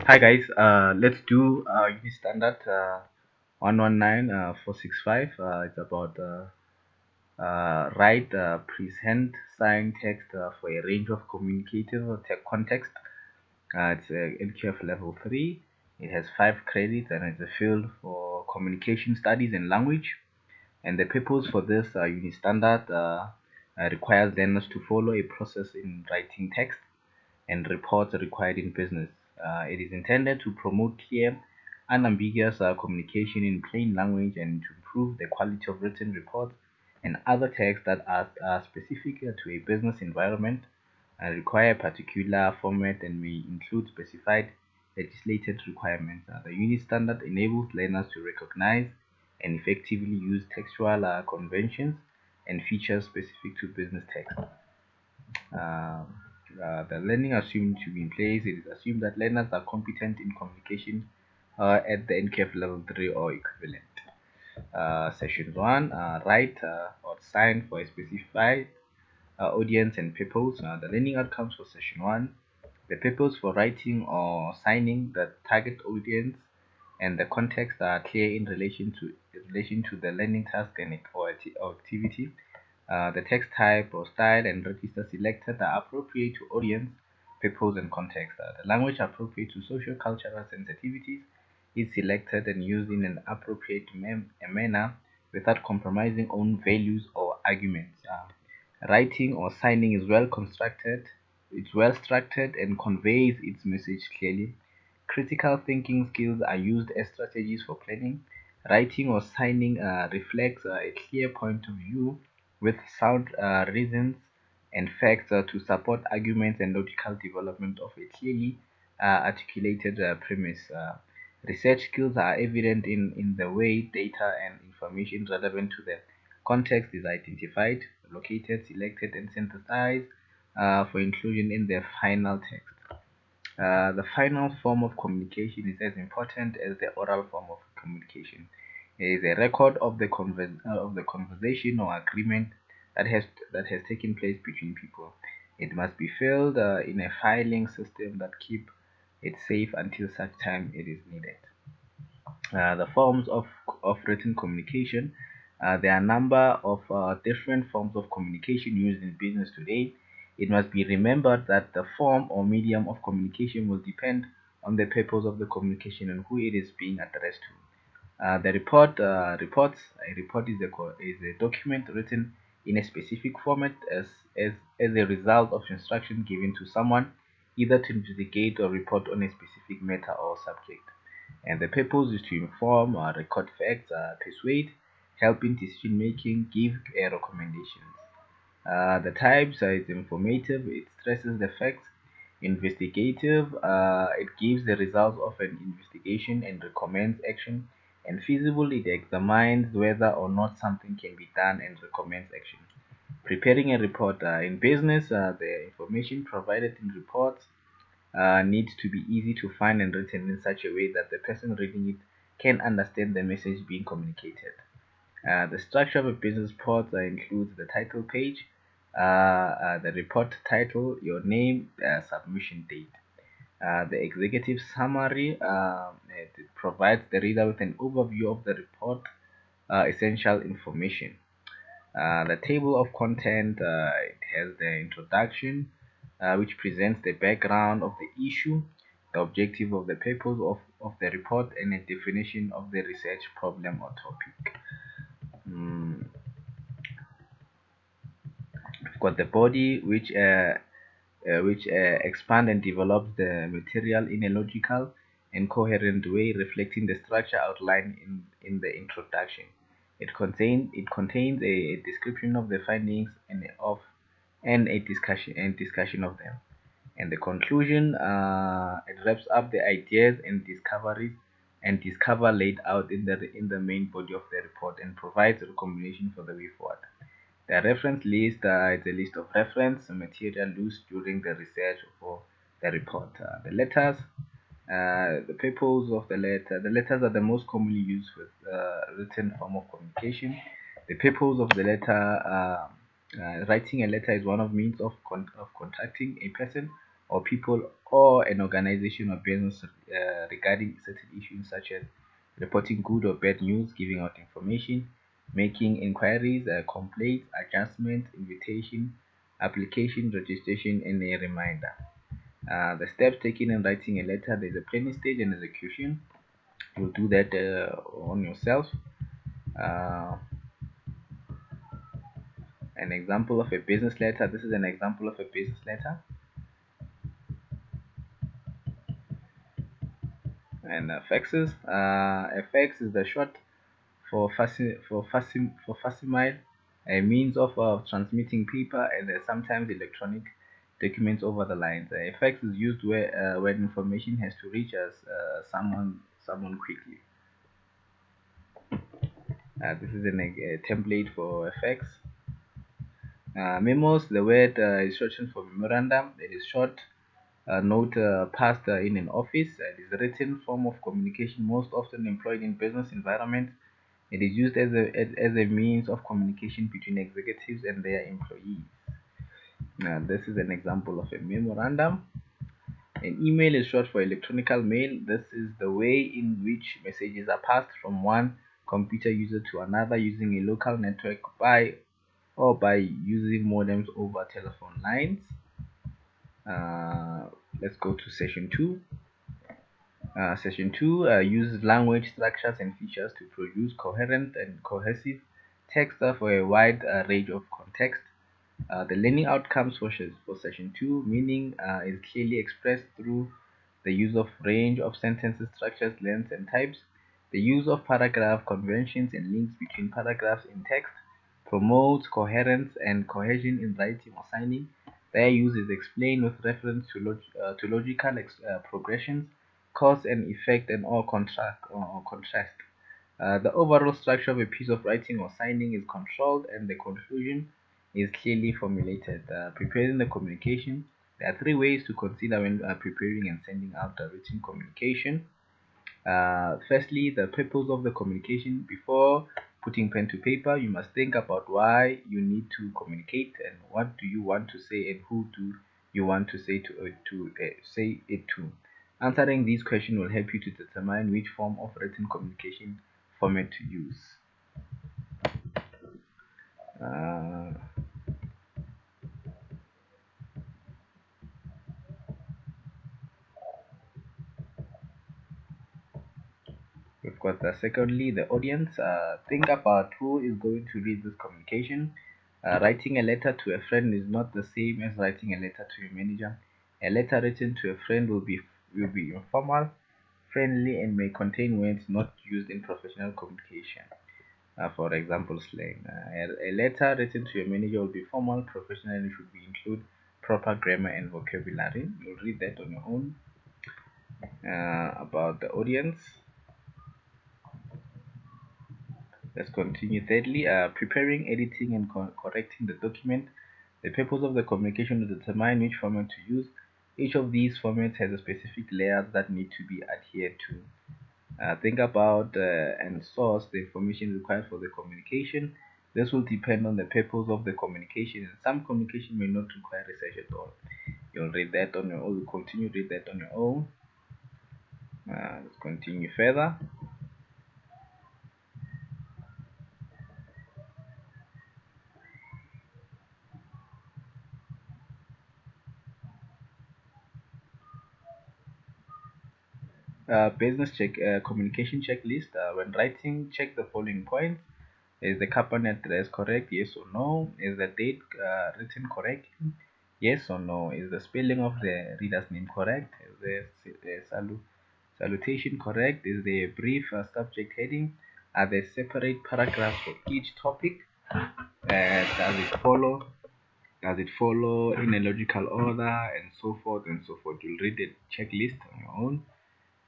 Hi guys, let's do Uni Standard 119465. It's about write, present, sign text for a range of communicative context. It's NQF level 3. It has 5 credits and it's a field for communication studies and language. And the purpose for this Uni Standard requires learners to follow a process in writing text and reports required in business. It is intended to promote clear, unambiguous communication in plain language and to improve the quality of written reports and other texts that are specific to a business environment and require a particular format and may include specified legislated requirements. The UNI standard enables learners to recognize and effectively use textual conventions and features specific to business text. The learning assumed to be in place. It is assumed that learners are competent in communication at the NCAF level 3 or equivalent. Session 1 write or sign for a specified audience and purpose. The learning outcomes for session 1: the purpose for writing or signing, the target audience, and the context are clear in relation to the learning task or activity. The text type or style and register selected are appropriate to audience, purpose, and context. The language appropriate to social cultural sensitivities is selected and used in an appropriate manner without compromising on values or arguments. Writing or signing is well constructed, it's well structured, and conveys its message clearly. Critical thinking skills are used as strategies for planning. Writing or signing reflects a clear point of view with sound reasons and facts to support arguments and logical development of a clearly articulated premise. Research skills are evident in the way data and information relevant to the context is identified, located, selected, and synthesized for inclusion in the final text. The final form of communication is as important as the oral form of communication. It is a record of the conversation or agreement that has taken place between people. It must be filled in a filing system that keep it safe until such time it is needed. The forms of written communication. There are a number of different forms of communication used in business today. It must be remembered that the form or medium of communication will depend on the purpose of the communication and who it is being addressed to. The reports. A report is a document written in a specific format as a result of instruction given to someone either to investigate or report on a specific matter or subject. And the purpose is to inform, record facts, persuade, help in decision making, give recommendations. The types is informative, it stresses the facts; investigative, it gives the results of an investigation and recommends action; and feasible, it examines whether or not something can be done and recommends action. Preparing a report. In business, the information provided in reports needs to be easy to find and written in such a way that the person reading it can understand the message being communicated. The structure of a business report includes the title page, the report title, your name, submission date. The executive summary, it provides the reader with an overview of the report, essential information. The table of content, it has the introduction, which presents the background of the issue, the objective of the purpose of the report, and a definition of the research problem or topic. Mm, we've got the body, which expands and develops the material in a logical and coherent way, reflecting the structure outlined in the introduction. It contains a description of the findings and a discussion of them. And the conclusion, it wraps up the ideas and discoveries and discover laid out in the main body of the report and provides a recommendation for the way forward. The reference list is a list of reference material used during the research for the report. The letters, the purpose of the letter. The letters are the most commonly used with written form of communication. The purpose of the letter. Writing a letter is one of means of contacting a person or people or an organization or business regarding certain issues such as reporting good or bad news, giving out information, making inquiries, complaints, adjustments, invitation, application, registration, and a reminder. The steps taken in writing a letter, there's a planning stage and execution. You'll do that on yourself. Uh, an example of a business letter. This is an example of a business letter. And faxes. A fax is the short for facsimile, a means of transmitting paper and sometimes electronic documents over the lines. A fax is used where when information has to reach us someone quickly. This is a template for a fax. Memos. The word is shortened for memorandum. It is short note passed in an office. It is a written form of communication most often employed in business environments. It is used as a means of communication between executives and their employees. This is an example of a memorandum. An email is short for electronic mail. This is the way in which messages are passed from one computer user to another using a local network by using modems over telephone lines. Let's go to session 2. Session 2 uses language structures and features to produce coherent and cohesive text for a wide range of context. The learning outcomes for session 2 meaning is clearly expressed through the use of range of sentences, structures, lengths, and types. The use of paragraph conventions and links between paragraphs in text promotes coherence and cohesion in writing or signing. Their use is explained with reference to logical progressions, cause and effect, and or contrast. The overall structure of a piece of writing or signing is controlled, and the conclusion is clearly formulated. Preparing the communication. There are three ways to consider when preparing and sending out a written communication. Firstly, the purpose of the communication. Before putting pen to paper, you must think about why you need to communicate and what do you want to say and who do you want to say it to. Answering these questions will help you to determine which form of written communication format to use. Uh, we've got secondly the audience. Think about who is going to read this communication. Writing a letter to a friend is not the same as writing a letter to your manager. A letter written to a friend will be informal, friendly, and may contain words not used in professional communication. For example, slang. A letter written to your manager will be formal, professional, and should be include proper grammar and vocabulary. You'll read that on your own. About the audience. Let's continue. Thirdly, preparing, editing, and correcting the document. The purpose of the communication is to determine which format to use. Each of these formats has a specific layout that need to be adhered to. Think about and source the information required for the communication. This will depend on the purpose of the communication, and some communication may not require research at all. You'll read that on your own. You'll continue to read that on your own. Let's continue further. Business check communication checklist. When writing, check the following points: is the company address correct? Yes or no? Is the date written correctly? Yes or no? Is the spelling of the reader's name correct? Is the salutation correct? Is there a brief subject heading? Are there separate paragraphs for each topic? Does it follow? Does it follow in a logical order, and so forth and so forth? You'll read the checklist on your own.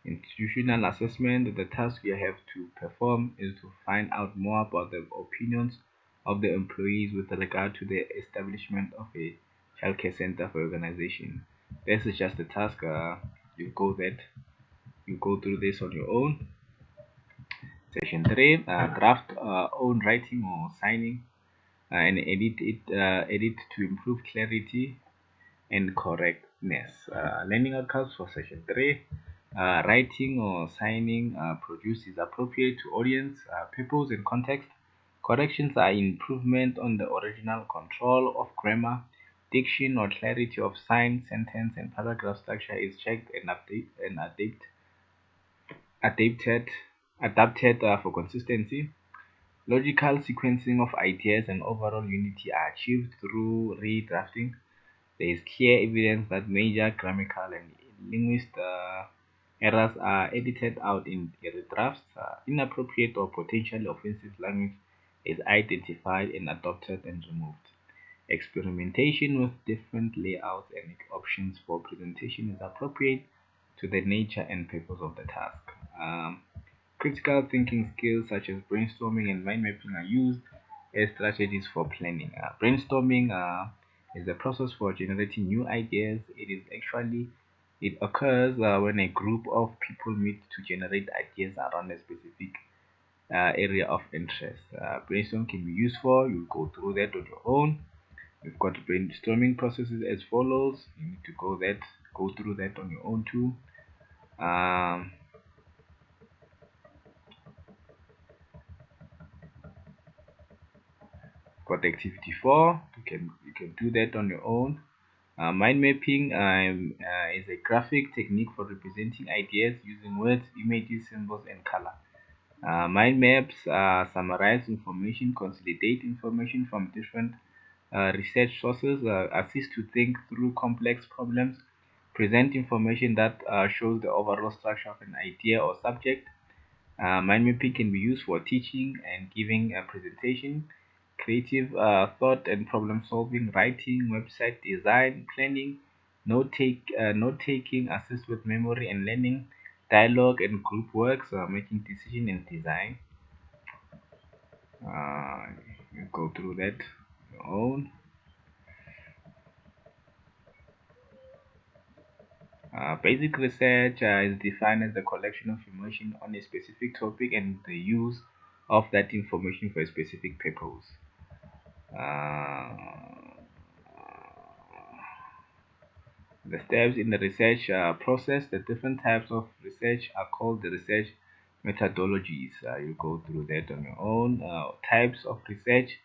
Institutional assessment. The task you have to perform is to find out more about the opinions of the employees with regard to the establishment of a childcare center for organization. This is just a task. You go through this on your own. Section 3, draft own writing or signing and edit to improve clarity. and correctness. Learning outcomes for session 3. Writing or signing produced is appropriate to audience, purpose, and context. Corrections are improvement on the original. Control of grammar, diction, or clarity of sign, sentence, and paragraph structure is checked and adapted, for consistency. Logical sequencing of ideas and overall unity are achieved through redrafting. There is clear evidence that major grammatical and linguistic errors are edited out in redrafts. Inappropriate or potentially offensive language is identified and adopted and removed. Experimentation with different layouts and options for presentation is appropriate to the nature and purpose of the task. Critical thinking skills such as brainstorming and mind mapping are used as strategies for planning. Brainstorming is the process for generating new ideas. It occurs when a group of people meet to generate ideas around a specific area of interest. Brainstorm can be used for you go through that on your own. We've got brainstorming processes as follows. You need to go through that on your own too. Um, got activity 4. You can do that on your own. Mind mapping is a graphic technique for representing ideas using words, images, symbols, and color. Mind maps summarize information, consolidate information from different research sources, assist to think through complex problems, present information that shows the overall structure of an idea or subject. Mind mapping can be used for teaching and giving a presentation, creative thought and problem solving, writing, website design, planning, note taking, assist with memory and learning, dialogue and group works, making decision and design. Uh, you go through that on your own. Basic research is defined as the collection of information on a specific topic and the use of that information for a specific purpose. Uh, the steps in the research process, the different types of research are called the research methodologies. You go through that on your own. Types of research,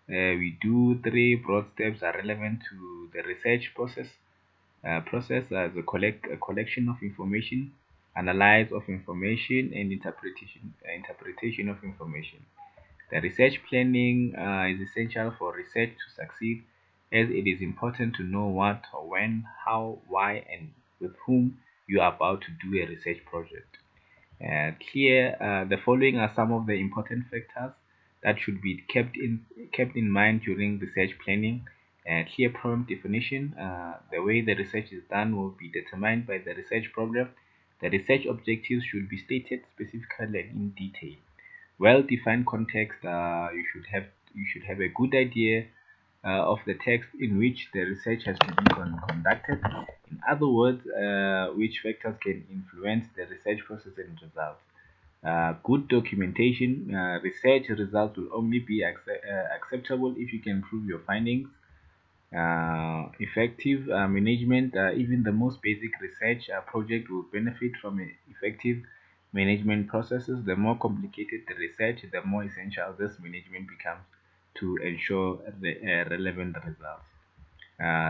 we do three broad steps are relevant to the research process. Process as a collection of information, analyze of information, and interpretation of information. The research planning is essential for research to succeed, as it is important to know what, when, how, why, and with whom you are about to do a research project. The following are some of the important factors that should be kept in mind during research planning. Clear problem definition. The way the research is done will be determined by the research program. The research objectives should be stated specifically and in detail. Well-defined context. You should have a good idea of the text in which the research has to be conducted. In other words, which factors can influence the research process and results. Good documentation. Research results will only be acceptable if you can prove your findings. Effective management. Even the most basic research project will benefit from effective management processes. The more complicated the research, the more essential this management becomes to ensure the relevant results.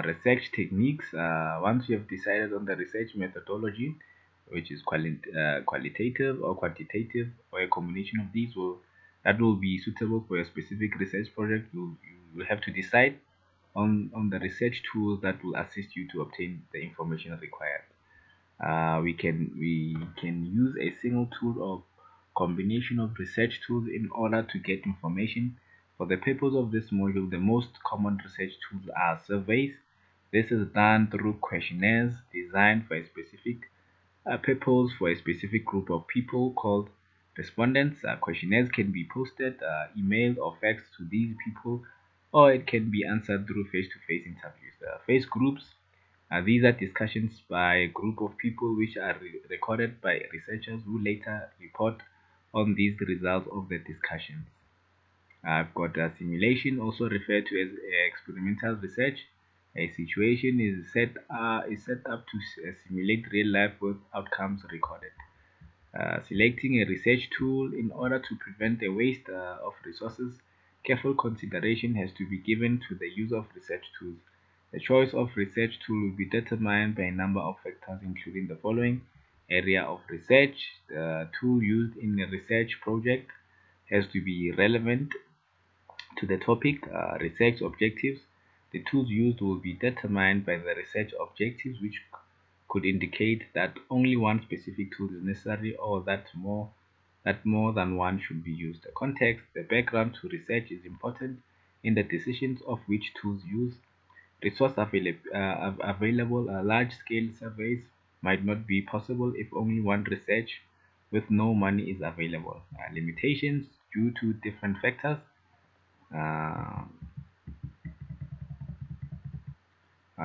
Research techniques. Once you have decided on the research methodology, which is qualitative or quantitative, or a combination of these, will be suitable for a specific research project. You will have to decide on the research tools that will assist you to obtain the information required. We can use a single tool or combination of research tools in order to get information. For the purpose of this module, the most common research tools are surveys. This is done through questionnaires designed for a specific purpose for a specific group of people called respondents. Questionnaires can be posted, emailed, or faxed to these people, or it can be answered through face-to-face interviews. Face groups, these are discussions by a group of people which are recorded by researchers who later report on these results of the discussions. I've got simulation, also referred to as experimental research. A situation is set up to simulate real life with outcomes recorded. Selecting a research tool in order to prevent the waste of resources, careful consideration has to be given to the use of research tools. The choice of research tool will be determined by a number of factors, including the following: area of research. The tool used in a research project has to be relevant to the topic. Research objectives. The tools used will be determined by the research objectives, which could indicate that only one specific tool is necessary or that more than one should be used. The context, the background to research is important in the decisions of which tools use. Resource available, large-scale surveys might not be possible if only one research with no money is available. Limitations due to different factors. Uh,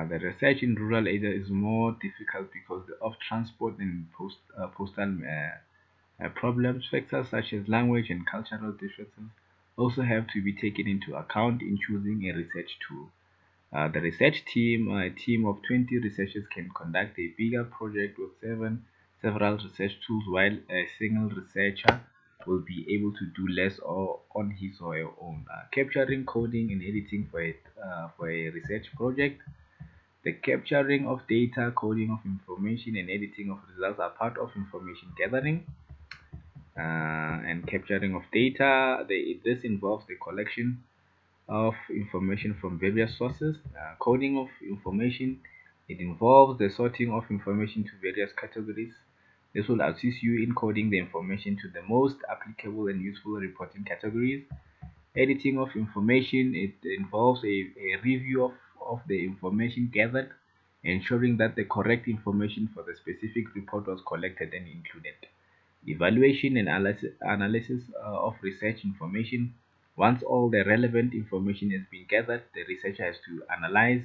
the research in rural areas is more difficult because of transport and postal problems. Factors such as language and cultural differences also have to be taken into account in choosing a research tool. The research team, a team of 20 researchers, can conduct a bigger project with several research tools, while a single researcher will be able to do less or on his or her own. Capturing, coding, and editing for a research project. The capturing of data, coding of information, and editing of results are part of information gathering and capturing of data. This involves the collection of information from various sources. Coding of information, it involves the sorting of information to various categories. This will assist you in coding the information to the most applicable and useful reporting categories. Editing of information, it involves a review of the information gathered, ensuring that the correct information for the specific report was collected and included. Evaluation and analysis of research information. Once all the relevant information has been gathered, the researcher has to analyze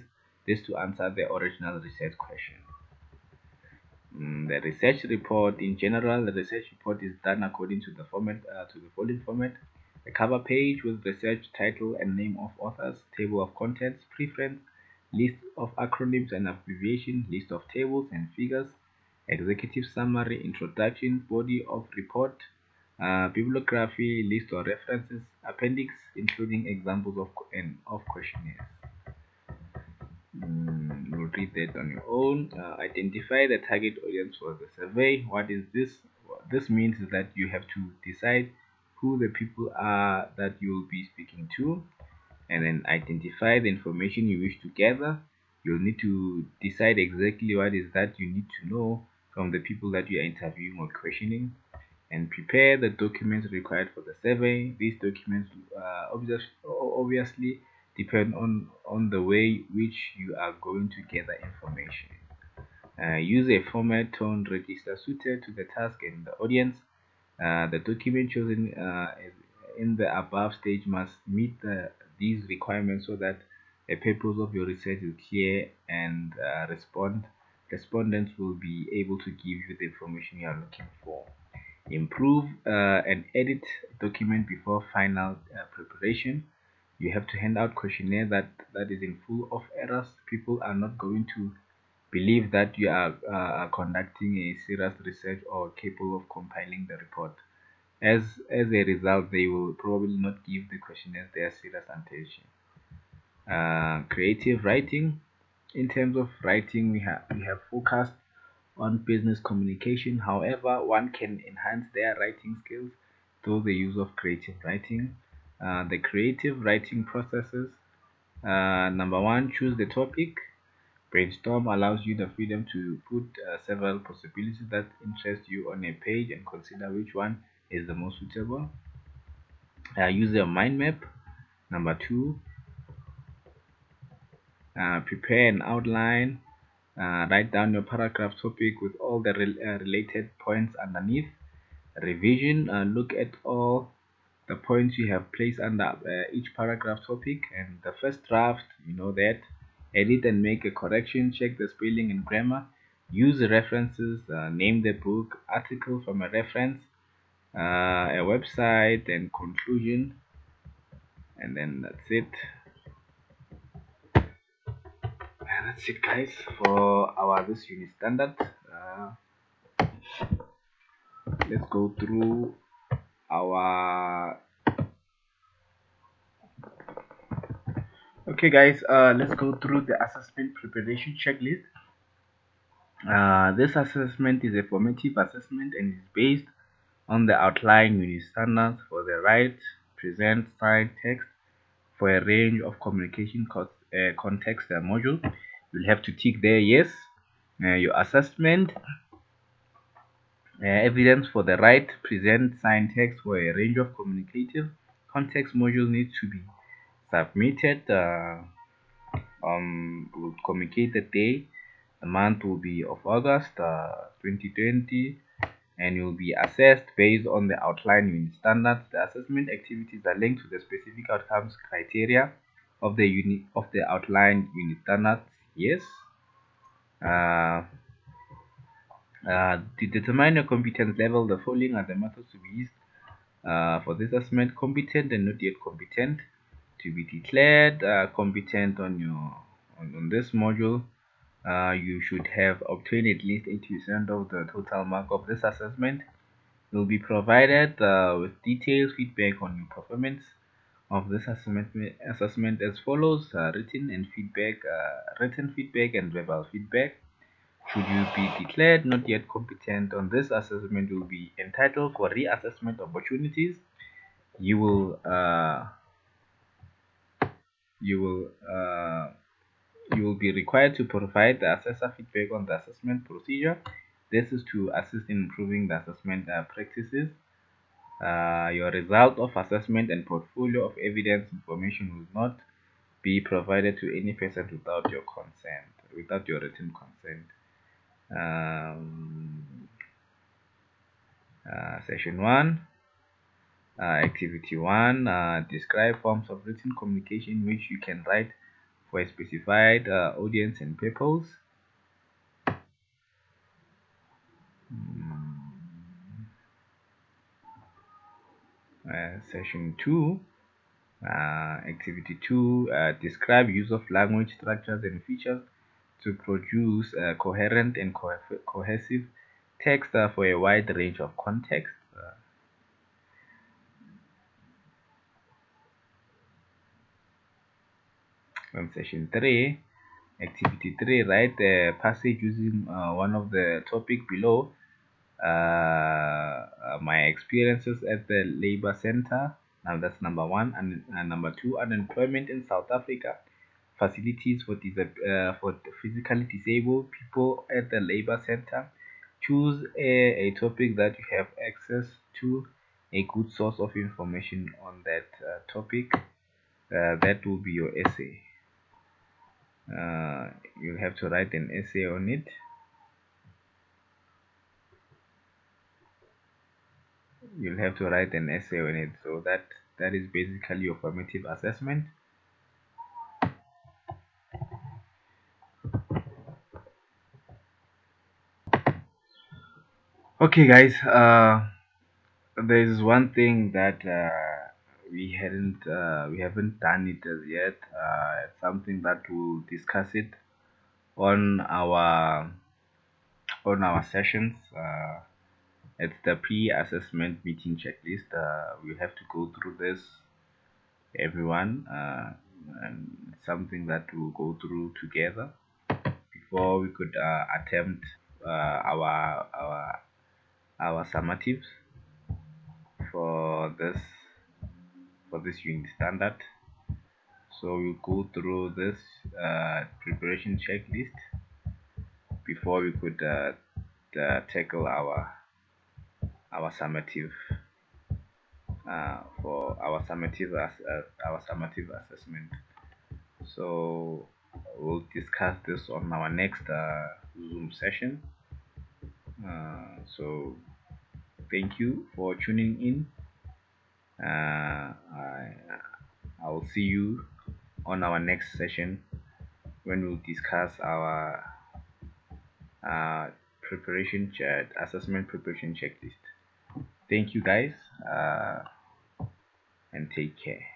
this to answer the original research question. The research report, in general, the research report is done according to the following format: a cover page with research title and name of authors, table of contents, preference, list of acronyms and abbreviations, list of tables and figures, executive summary, introduction, body of report, bibliography, list of references, appendix, including examples of questionnaires. You'll read that on your own. Identify the target audience for the survey. What is this? This means that you have to decide who the people are that you'll be speaking to, and then identify the information you wish to gather. You'll need to decide exactly what is that you need to know from the people that you are interviewing or questioning, and prepare the documents required for the survey. These documents obviously depend on the way which you are going to gather information. Use a format, tone, register suited to the task and the audience. The document chosen in the above stage must meet these requirements so that the purpose of your research is clear and respondents will be able to give you the information you are looking for. Improve and edit document before final preparation. You have to hand out questionnaire that is in full of errors. People are not going to believe that you are conducting a serious research or capable of compiling the report. As a result, they will probably not give the questionnaires their serious attention. Creative writing. In terms of writing, we have focused on business communication. However, one can enhance their writing skills through the use of creative writing. The creative writing processes. Number one, choose the topic. Brainstorm allows you the freedom to put several possibilities that interest you on a page and consider which one is the most suitable. Use your mind map. Number two, prepare an outline. Write down your paragraph topic with all the related points underneath. Revision. Look at all the points you have placed under each paragraph topic and the first draft. You know that. Edit and make a correction. Check the spelling and grammar. Use the references. Name the book, article from a reference, a website, and conclusion. And then that's it. That's it, guys, for our this unit standard. Let's go through our okay, guys. Let's go through the assessment preparation checklist. This assessment is a formative assessment and is based on the outline unit standards for the right, present, signed text for a range of communication context module. You'll have to tick there yes. Your assessment evidence for the right, present, signed text for a range of communicative context module needs to be submitted. Will communicate the day. The month will be of August 2020, and you'll be assessed based on the outline unit standards. The assessment activities are linked to the specific outcomes criteria of the outline unit standards. Yes. To determine your competence level, the following are the methods to be used for this assessment: competent and not yet competent. To be declared competent on this module, you should have obtained at least 80% of the total mark of this assessment. You'll be provided with detailed feedback on your performance of this assessment as follows: written feedback and verbal feedback. Should you be declared not yet competent on this assessment, you will be entitled for reassessment opportunities. You will you will you will be required to provide the assessor feedback on the assessment procedure. This is to assist in improving the assessment practices. Your result of assessment and portfolio of evidence information will not be provided to any person without your consent, without your written consent. Session 1, Activity 1, describe forms of written communication which you can write for a specified audience and purpose. Session 2, Activity 2, describe use of language structures and features to produce coherent and cohesive text for a wide range of contexts. On Session 3, Activity 3, write a passage using one of the topic below. My experiences at the labor center. Now that's number 1, and number 2, unemployment in South Africa, facilities for physically disabled people at the labor center. Choose a topic that you have access to, a good source of information on that topic. That will be your essay. You'll have to write an essay on it. You'll have to write an essay on it. So that is basically your formative assessment. Okay, guys, there is one thing that we haven't done it as yet. It's something that we'll discuss it on our sessions. It's the pre-assessment meeting checklist. We have to go through this, everyone, and it's something that we'll go through together before we could attempt our summatives for this unit standard. So we'll go through this preparation checklist before we could tackle our summative for our summative assessment. So we'll discuss this on our next Zoom session. So thank you for tuning in. I will see you on our next session when we'll discuss our assessment preparation checklist. Thank you, guys, and take care.